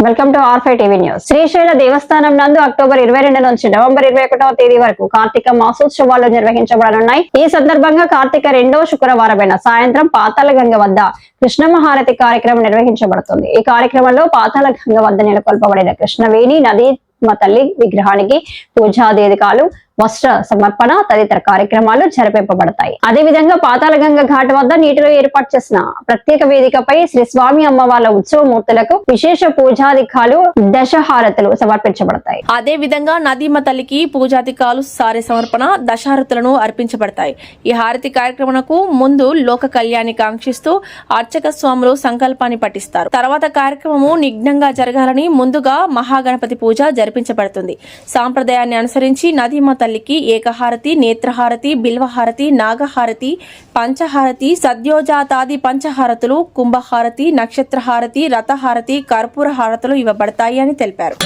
Welcome to R5 TV news. Srisaila దేవస్థానం నందు October 22 నుంచి November 21వ తేదీ వరకు కార్తీక మాసోత్సవాలు నిర్వహించబడనున్నాయి. ఈ సందర్భంగా కార్తీక 2వ శుక్రవారమైన సాయంత్రం పాతాళగంగ వద్ద కృష్ణమహారతి కార్యక్రమం నిర్వహించబడుతుంది. ఈ కార్యక్రమంలో పాతాళగంగ వద్ద నెలకొల్పబడిన కృష్ణవేణి నది మా తల్లి విగ్రహానికి పూజాదేదికాలు, వస్త్ర సమర్పణ తదితర కార్యక్రమాలు జరిపింపబడతాయి. అదేవిధంగా పాతాళగంగ ఘాట్ వద్ద నీటిలో ఏర్పాటు చేసిన ప్రత్యేక వేదికపై శ్రీ స్వామి అమ్మవార్ల ఉత్సవమూర్తులకు విశేష పూజాధికాలు, దశహారతులు సమర్పించబడతాయి. అదే విధంగా నదీమ తల్లికి పూజాధికాలు, సారె సమర్పణ, దశహారతులను అర్పించబడతాయి. ఈ హారతి కార్యక్రమంకు ముందు లోక కళ్యాణి కాంక్షిస్తూ అర్చక స్వాములు సంకల్పాన్ని పఠిస్తారు. తర్వాత కార్యక్రమము నిఘ్నంగా జరగాలని ముందుగా మహాగణపతి పూజ జరిపించబడుతుంది. సాంప్రదాయాన్ని అనుసరించి నదీమ తల్లికి ఏకహారతి, నేత్రహారతి, బిల్వహారతి, నాగహారతి, పంచహారతి, సద్యోజాతాది పంచహారతులు, కుంభహారతి, నక్షత్రహారతి, రథహారతి, కర్పూర హారతులు ఇవ్వబడతాయి అని తెలిపారు.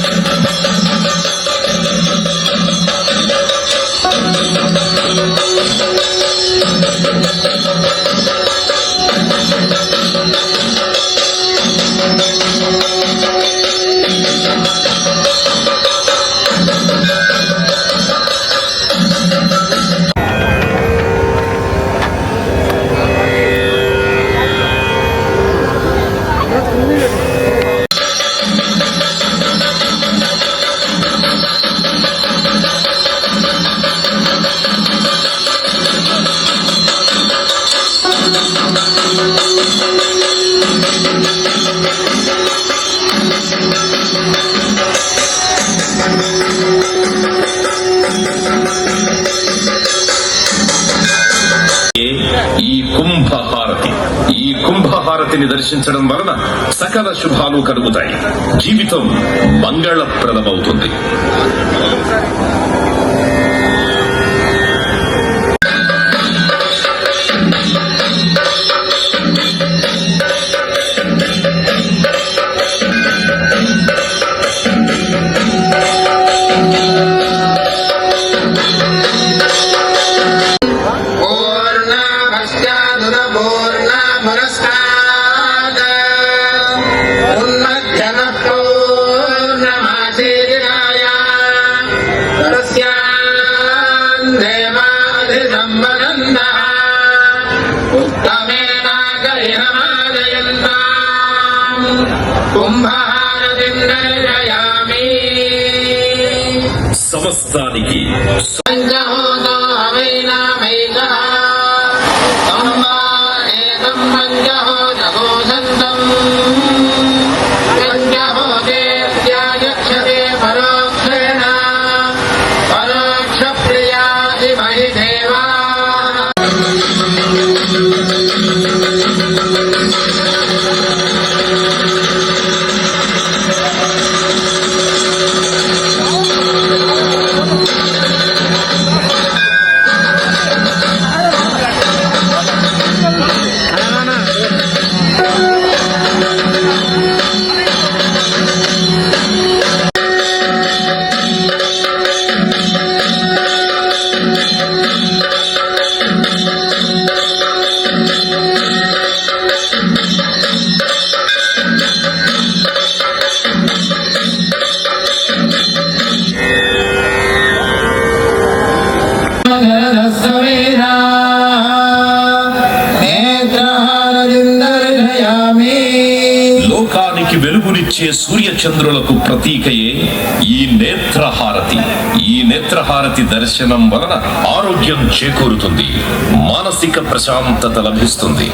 ఈ కుంభహారతిని దర్శించడం వలన సకల శుభాలు కలుగుతాయి. జీవితం మంగళప్రదమవుతుంది. సమస్తానికి లోకానికి వెలుగునిచ్చే సూర్యచంద్రులకు ప్రతీకయే ఈ నేత్రహారతి. ఈ నేత్రహారతి దర్శనం వలన ఆరోగ్యం చేకూరుతుంది, మానసిక ప్రశాంతత లభిస్తుంది.